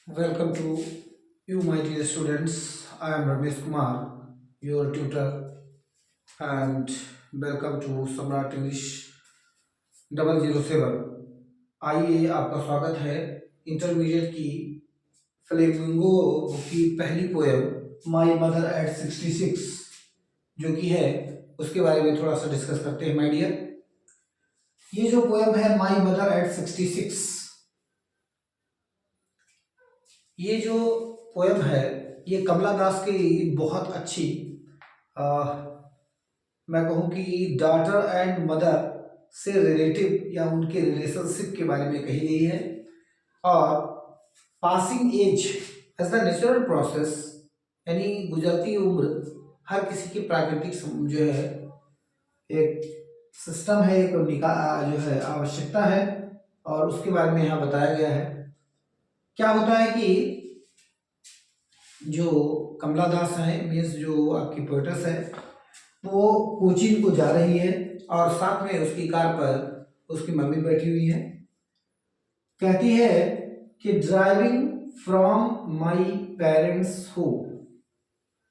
Welcome to you, my dear students. I am Ramesh Kumar, your tutor, and welcome to Samrat English 007। आइए, आपका स्वागत है intermediate की flamingo book की पहली पोएम माई मदर एट 66 जो कि है उसके बारे में थोड़ा सा डिस्कस करते हैं माय डियर। ये जो पोएम है माई मदर एट 66, ये जो पोएम है ये कमला दास की बहुत अच्छी आ, मैं कहूँ कि डॉटर एंड मदर से रिलेटिव या उनके रिलेशनशिप के बारे में कही गई है। और passing age as the natural process, यानी गुजरती उम्र हर किसी की प्राकृतिक जो है एक सिस्टम है, एक जो है आवश्यकता है, और उसके बारे में यहाँ बताया गया है। क्या होता है कि जो कमला दास है मीन्स जो आपकी पोएटस है वो कोचीन को जा रही है और साथ में उसकी कार पर उसकी मम्मी बैठी हुई है। कहती है कि driving from my parents home,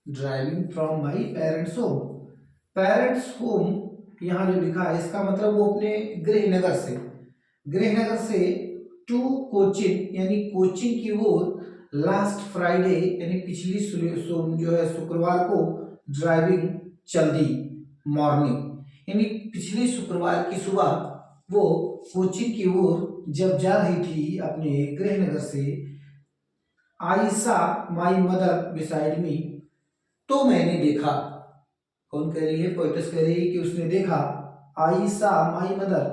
driving from my parents home, parents home यहाँ जो लिखा है इसका मतलब वो अपने गृहनगर से टू कोचिन यानी कोचिन की ओर लास्ट फ्राइडे यानी पिछली जो है शुक्रवार को ड्राइविंग चल दी मॉर्निंग, यानी पिछली शुक्रवार की सुबह वो कोचिन की ओर जब जा रही थी अपने गृहनगर से, Ayesha my mother beside me, तो मैंने देखा। कौन कह रही है? पोएटस कह रही है कि उसने देखा। Ayesha my mother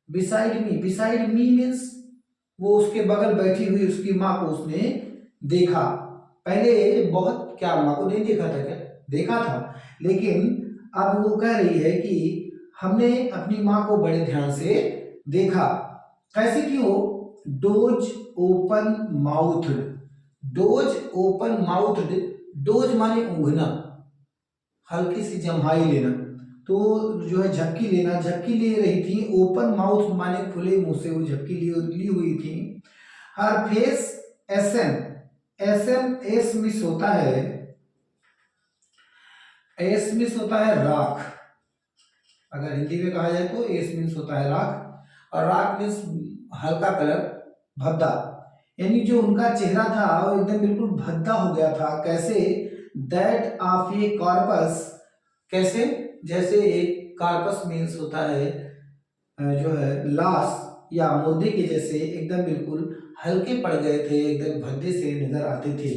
beside me means वो उसके बगल बैठी हुई उसकी माँ को उसने देखा। पहले बहुत क्या माँ को नहीं देखा था? क्या देखा था, लेकिन अब वो कह रही है कि हमने अपनी माँ को बड़े ध्यान से देखा। कैसे? क्यों? Dose open mouth, dose open mouth, dose माने ऊँघना, हल्की सी जम्हाई लेना, तो जो है झपकी लेना, झपकी ले रही थी। ओपन माउथ माने खुले मुंह से वो झपकी ली हुई थी। हर फेस एस मिस होता है, एस मिस होता है राख, अगर हिंदी में कहा जाए तो एस मीन्स होता है राख, और राख मीन्स हल्का कलर, भद्दा, यानी जो उनका चेहरा था वो एकदम बिल्कुल भद्दा हो गया था। कैसे? दैट ऑफ ए कॉर्पस, कैसे? जैसे एक कार्पस मीन्स होता है जो है लाश या मुर्दे के जैसे एकदम बिल्कुल हल्के पड़ गए थे, एकदम भद्दे से नजर आते थे।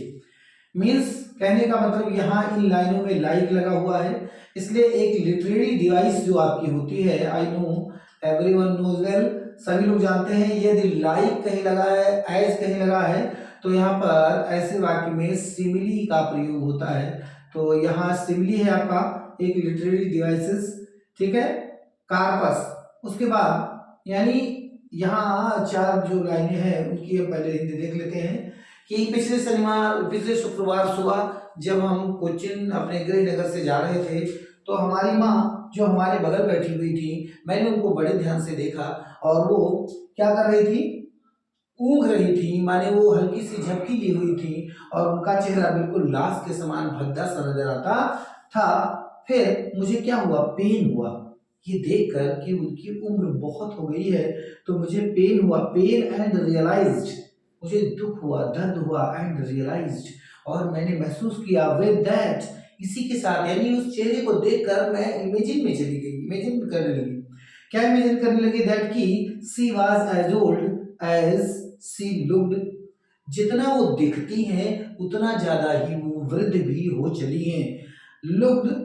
मीन्स कहने का मतलब यहाँ इन लाइनों में लाइक लगा हुआ है, इसलिए एक लिटरेरी डिवाइस जो आपकी होती है, I know everyone knows well, सभी लोग जानते हैं, यदि लाइक कहीं लगा है, एज कहीं लगा है, तो यहाँ पर ऐसे वाक्य में सिमिली का प्रयोग होता है। तो यहाँ सिमिली है आपका एक लिटरेरी डिवाइसेस, ठीक है, कार्पस। उसके बाद यानी यहाँ चार जो लाइनें हैं उनकी हम पहले हिंदी देख लेते हैं कि पिछले शुक्रवार सुबह जब हम कोचिन अपने गृहनगर से जा रहे थे तो हमारी माँ जो हमारे बगल बैठी हुई थी, मैंने उनको बड़े ध्यान से देखा और वो क्या कर रही थी? ऊँघ रही थी, माने वो हल्की सी झपकी ली हुई थी और उनका चेहरा बिल्कुल लाश के समान भद्दा सा नजर आता था। फिर मुझे क्या हुआ? पेन हुआ, ये देखकर कि उनकी उम्र बहुत हो गई है तो मुझे पेन हुआ, पेन एंड रियलाइज्ड, मुझे दुख हुआ, दर्द हुआ, एंड रियलाइज्ड, और मैंने महसूस किया, विद दैट, इसी के साथ, यानी उस चेहरे को देखकर मैं इमेजिन में चली गई, इमेजिन करने लगी। क्या इमेजिन करने लगी? दैट की she was as old as she looked, जितना वो दिखती हैं उतना ज्यादा ही वो वृद्ध भी हो चली हैं। लुक्ड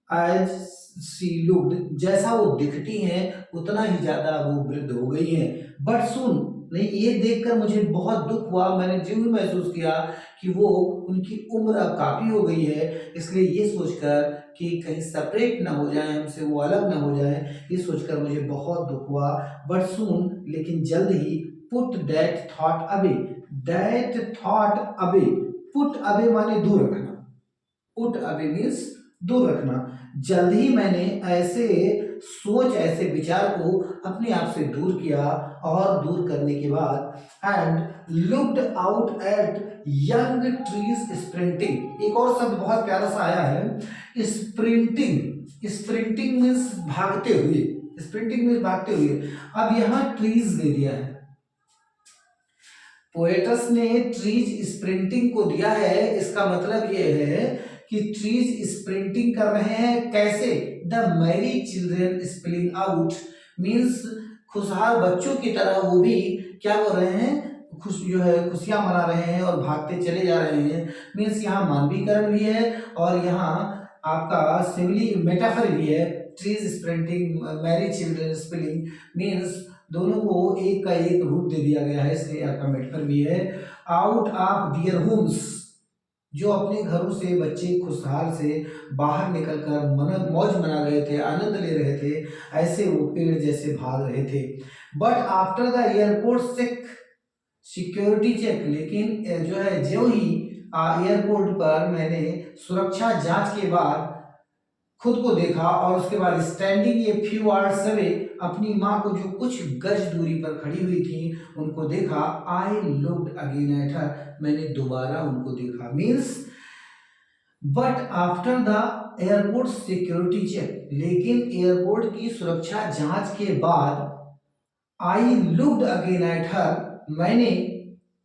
एज सी लुक्ड, जैसा वो दिखती हैं उतना ही ज्यादा वो वृद्ध हो गई हैं। बट सुन, नहीं, ये देखकर मुझे बहुत दुख हुआ, मैंने जो भी महसूस किया कि वो उनकी उम्र अब काफी हो गई है, इसलिए ये सोचकर कि कहीं सेपरेट ना हो जाए हमसे, वो अलग ना हो जाए, ये सोचकर मुझे बहुत दुख हुआ। बट सुन, लेकिन जल्द ही, put that thought away, that thought away, put away माने दूर रखना, पुट अवे मीन्स दूर रखना, जल्द ही मैंने ऐसे सोच, ऐसे विचार को अपने आप से दूर किया, और दूर करने के बाद and looked out at young trees sprinting. एक और शब्द बहुत प्यारा सा आया है, स्प्रिंटिंग। स्प्रिंटिंग मीन्स भागते हुए, स्प्रिंटिंग मीन्स भागते हुए। अब यहाँ ट्रीज दे दिया है, पोएटस ने ट्रीज स्प्रिंटिंग को दिया है, इसका मतलब ये है कि ट्रीज स्प्रिंटिंग कर रहे हैं कैसे, the Mary children spilling out means खुशहाल बच्चों की तरह वो भी क्या हो रहे हैं, खुश जो है खुशियां मना रहे हैं और भागते चले जा रहे हैं। मीन्स यहाँ मानवीकरण भी है और यहाँ आपका सिमिली मेटाफर भी है। Trees sprinting, Mary children spilling means दोनों को एक का एक रूप दे दिया गया है, इसलिए आपका मेटाफर भी है। आउट ऑफ दियर होम्स, जो अपने घरों से बच्चे खुशहाल से बाहर निकलकर मौज मना रहे थे, आनंद ले रहे थे, ऐसे वो पेड़ जैसे भाग रहे थे। But after the airport check, security check, लेकिन जो है जो ही एयरपोर्ट पर मैंने सुरक्षा जांच के बाद खुद को देखा और उसके बाद standing a few hours away, अपनी माँ को जो कुछ गज दूरी पर खड़ी हुई थी उनको देखा। I looked again at her, मैंने दोबारा उनको देखा। Means but after the airport security check, लेकिन एयरपोर्ट की सुरक्षा जांच के बाद I looked again at her, मैंने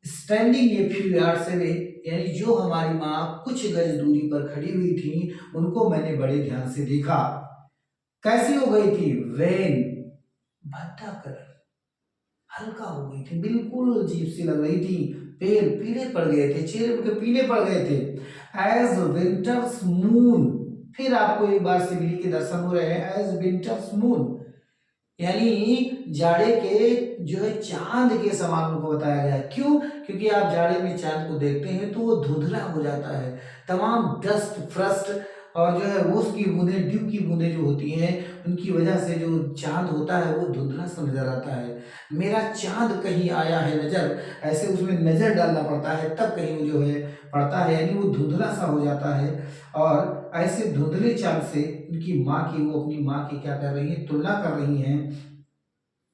standing a few yards away, यानी जो हमारी माँ कुछ गज दूरी पर खड़ी हुई थी उनको मैंने बड़े ध्यान से देखा। कैसी हो गई थी, वेन, भद्दा कलर, हल्का हो गई थी, बिल्कुल अजीब सी लग रही थी, पेल पीले पड़ गए थे, चेहरे उनके पीले पड़ गए थे। एज विंटर्स मून, फिर आपको एक बार सिमली के दर्शन हो रहे हैं। एज विंटर्स मून यानी जाड़े के जो है चांद के समान उनको बताया गया है। क्यों? क्योंकि आप जाड़े में चांद को देखते हैं तो वो धुंधला हो जाता है, तमाम डस्ट फ्रस्ट और जो है वो उसकी बूंदें, ड्यू की बूंदें जो होती हैं उनकी वजह से जो चांद होता है वो धुंधला सा नजर आता है। मेरा चांद कहीं आया है नजर, ऐसे उसमें नजर डालना पड़ता है तब कहीं वो जो है पड़ता है, यानी वो धुंधला सा हो जाता है। और ऐसे धुंधले चांद से उनकी माँ की, वो अपनी माँ की क्या कर रही है, तुलना कर रही हैं।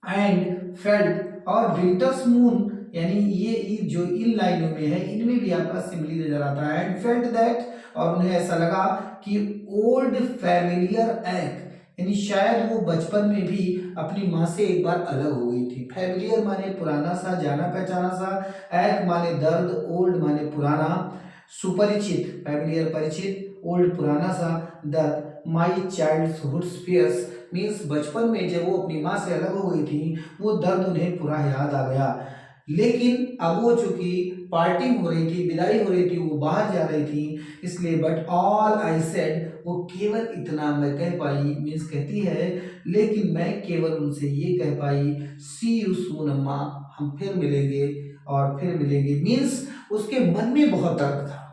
एंड फेल्ट, और विंटर्स मून यानी ये जो इन लाइनों में है इनमें भी आपका सिमिली नजर आता है। एंड फेल्ट दैट, और उन्हें ऐसा लगा कि ओल्ड फैमिलियर एक, यानी शायद वो बचपन में भी अपनी माँ से एक बार अलग हो गई थी। फैमिलियर माने पुराना सा, जाना पहचाना सा, एक माने दर्द, ओल्ड माने पुराना, सुपरिचित, फैमिलियर परिचित, ओल्ड पुराना सा, दर्द। माई चाइल्डहुड फियर्स मीन्स बचपन में जब वो अपनी माँ से अलग हो गई थी वो दर्द उन्हें पूरा याद आ गया। लेकिन अब वो चूंकि पार्टिंग हो रही थी, विदाई हो रही थी, वो बाहर जा रही थी, इसलिए बट ऑल आई सेड, वो केवल इतना मैं कह पाई, मीन्स कहती है लेकिन मैं केवल उनसे ये कह पाई, सी यू सून अम्मा, हम फिर मिलेंगे और फिर मिलेंगे। मीन्स उसके मन में बहुत दर्द था,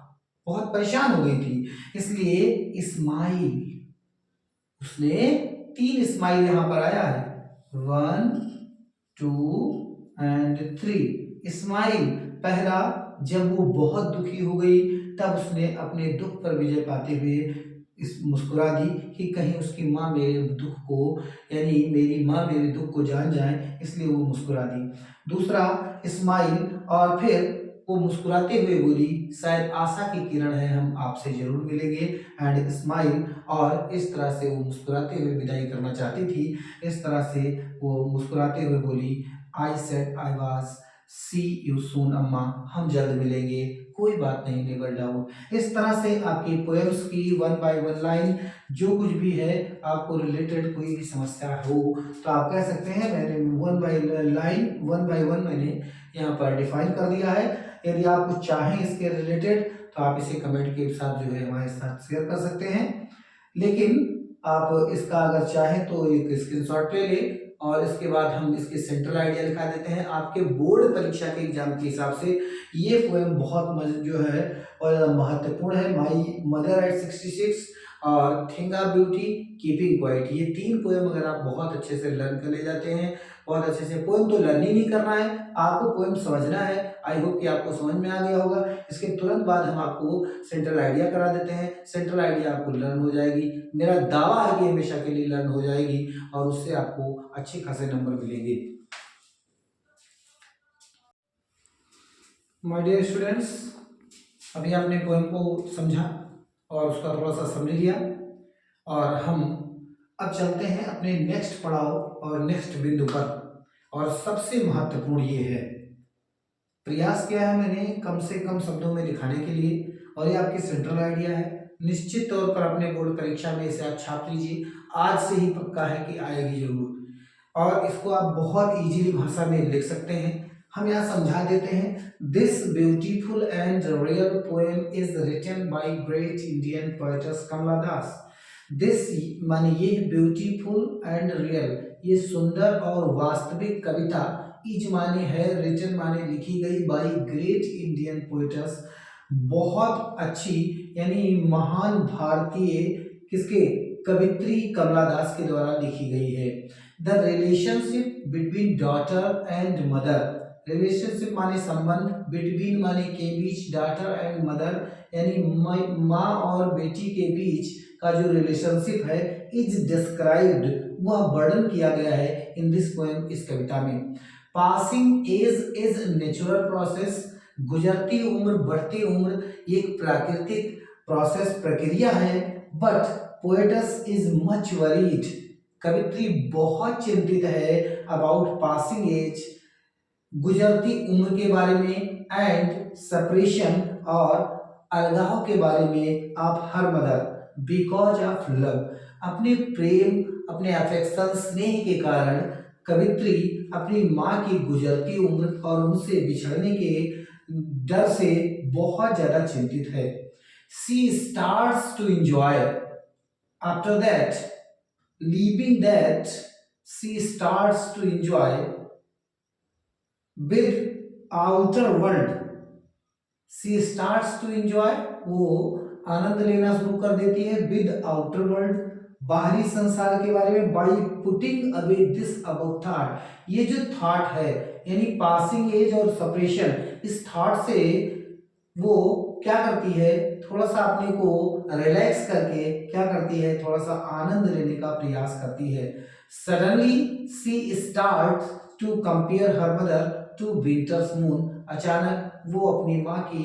बहुत परेशान हो गई थी, इसलिए स्माइल, उसने 3 स्माइल यहां पर आया है, 1 2 एंड 3 स्माइल। पहला, जब वो बहुत दुखी हो गई तब उसने अपने दुख पर विजय पाते हुए इस मुस्कुरा दी कि कहीं उसकी माँ मेरे दुख को, यानी मेरी माँ मेरे दुख को जान जाए, इसलिए वो मुस्कुरा दी। दूसरा स्माइल, और फिर वो मुस्कुराते हुए बोली, शायद आशा की किरण है, हम आपसे जरूर मिलेंगे। एंड स्माइल, और इस तरह से वो मुस्कुराते हुए विदाई करना चाहती थी, इस तरह से वो मुस्कुराते हुए बोली, I said I was, see you soon amma, हम जल्द मिलेंगे, कोई बात नहीं, नेवर डाउट। इस तरह से आपकी पोएम्स की 1 बाय 1 लाइन जो कुछ भी है, आपको रिलेटेड कोई भी समस्या हो तो आप कह सकते हैं। मैंने 1 बाय लाइन 1 बाय 1 मैंने यहाँ पर डिफाइन कर दिया है। यदि आप कुछ चाहें इसके रिलेटेड तो आप इसे कमेंट के साथ जो है हमारे साथ शेयर कर सकते हैं, लेकिन आप इसका अगर चाहें तो एक स्क्रीनशॉट ले लें और इसके बाद हम इसके सेंट्रल आइडिया लिखा देते हैं। आपके बोर्ड परीक्षा के एग्जाम के हिसाब से ये पोएम बहुत जो है और महत्वपूर्ण है। माई मदर एट 66 और थिंगा ब्यूटी, कीपिंग क्वाइट, ये 3 पोएम अगर आप बहुत अच्छे से लर्न कर ले जाते हैं बहुत अच्छे से। पोएम तो लर्न ही नहीं करना है, आपको पोएम समझना है। आई होप कि आपको समझ में आ गया होगा। इसके तुरंत बाद हम आपको सेंट्रल आइडिया करा देते हैं। सेंट्रल आइडिया आपको लर्न हो जाएगी, मेरा दावा है कि हमेशा के लिए लर्न हो जाएगी और उससे आपको अच्छे खासे नंबर मिलेंगे। माय डियर स्टूडेंट्स, अभी आपने पोएम को समझा और उसका थोड़ा सा समझ लिया, और हम अब चलते हैं अपने नेक्स्ट पड़ाव और नेक्स्ट बिंदु पर। और सबसे महत्वपूर्ण ये है, प्रयास किया है मैंने कम से कम शब्दों में दिखाने के लिए, और ये आपकी सेंट्रल आइडिया है। निश्चित तौर पर अपने बोर्ड परीक्षा में इसे आप छाप लीजिए, आज से ही पक्का है कि आएगी जरूर। और इसको आप बहुत इजीली भाषा में लिख सकते हैं। हम यहाँ समझा देते हैं, this beautiful and real poem is written by great Indian poets Kamala Das. This माने ये ब्यूटीफुल एंड रियल, ये सुंदर और वास्तविक कविता, इज माने है, रिटन माने लिखी गई, बाय ग्रेट इंडियन पोएट्स, बहुत अच्छी यानी महान भारतीय किसके, कवित्री कमला दास के द्वारा लिखी गई है। The relationship between daughter and mother, relationship माने संबंध, बिटवीन माने के बीच, डॉटर एंड मदर यानी माँ और बेटी के बीच का जो रिलेशनशिप है, इज डिस्क्राइब्ड, वह वर्णन किया गया है इन दिस पोएम, इस कविता में। Passing age is natural process, गुजरती उम्र, बढ़ती उम्र एक प्राकृतिक प्रोसेस, प्रक्रिया है। But poetess is much worried, कवित्री बहुत चिंतित है, अबाउट पासिंग एज, गुजरती उम्र के बारे में, एंड सेपरेशन और अलगाव के बारे में, of her mother, because of love, अपने प्रेम, अपने अफेक्शन, स्नेह के कारण कवित्री अपनी माँ की गुजरती उम्र और उनसे बिछड़ने के डर से बहुत ज्यादा चिंतित है। She starts to enjoy, after that, leaving that, she starts to enjoy with outer world, she starts to enjoy, वो आनंद लेना शुरू कर देती है, विद आउटर वर्ल्ड, बाहरी संसार के बारे में, by putting away this above thought, ये जो थॉट है यानी पासिंग एज और सेपरेशन, इस थॉट से वो क्या करती है, थोड़ा सा अपने को रिलैक्स करके क्या करती है, थोड़ा सा आनंद लेने का प्रयास करती है। Suddenly she starts to compare her mother to winter's moon, अचानक वो अपनी माँ की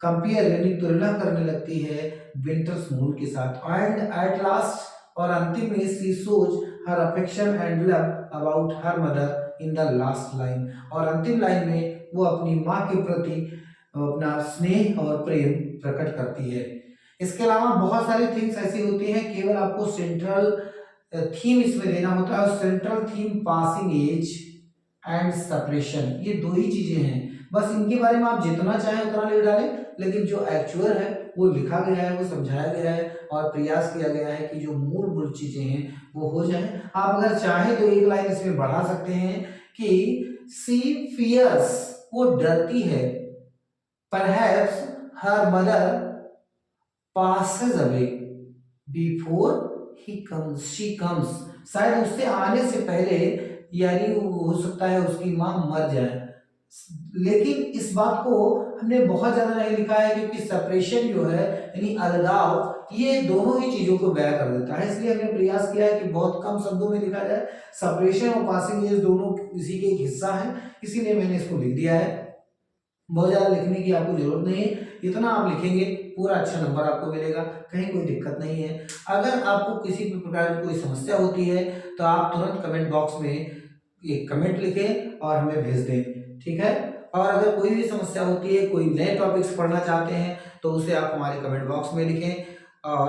कंपेयर यानी तुलना करने लगती है विंटर्स मून के साथ। एंड एट लास्ट, और अंतिम में, she shows her affection and love about her mother in the last line, और अंतिम लाइन में वो अपनी माँ के प्रति अपना स्नेह और प्रेम प्रकट करती है। इसके अलावा बहुत सारी थिंग्स ऐसी होती हैं, केवल आपको सेंट्रल थीम इसमें देना होता है, और central theme passing age and separation, ये दो ही चीजें हैं। बस इनके बारे में आप जितना चाहें उतना लिख डालें, लेकिन जो एक्चुअल है वो लिखा गया है, वो समझाया गया है, और प्रयास किया गया है कि जो मूलभूत चीजें हैं वो हो जाए। आप अगर चाहें तो एक लाइन इसमें बढ़ा सकते हैं कि सी फियर्स, वो डरती है, perhaps her mother passes away before he comes, she comes, शायद उससे आने से पहले, यानी हो सकता है उसकी माँ मर जाए। लेकिन इस बात को हमने बहुत ज्यादा नहीं लिखा है, क्योंकि सेपरेशन जो है यानी अलगाव, ये दोनों ही चीजों को बयां कर देता है, इसलिए हमने प्रयास किया है कि बहुत कम शब्दों में लिखा जाए। सेपरेशन और पासिंग एज दोनों इसी के एक हिस्सा है, इसीलिए मैंने इसको लिख दिया है। बहुत ज्यादा लिखने की आपको जरूरत नहीं है, इतना आप लिखेंगे पूरा अच्छा नंबर आपको मिलेगा, कहीं कोई दिक्कत नहीं है। अगर आपको किसी भी प्रकार की कोई समस्या होती है तो आप तुरंत कमेंट बॉक्स में एक कमेंट लिखें और हमें भेज दें, ठीक है। और अगर कोई भी समस्या होती है, कोई नए टॉपिक्स पढ़ना चाहते हैं, तो उसे आप हमारे कमेंट बॉक्स में लिखें। और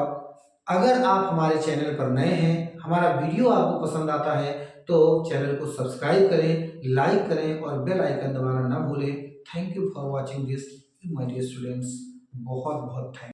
अगर आप हमारे चैनल पर नए हैं, हमारा वीडियो आपको पसंद आता है, तो चैनल को सब्सक्राइब करें, लाइक करें और बेल आइकन दबाना ना भूलें। Thank you for watching this my dear students, बहुत बहुत थैंक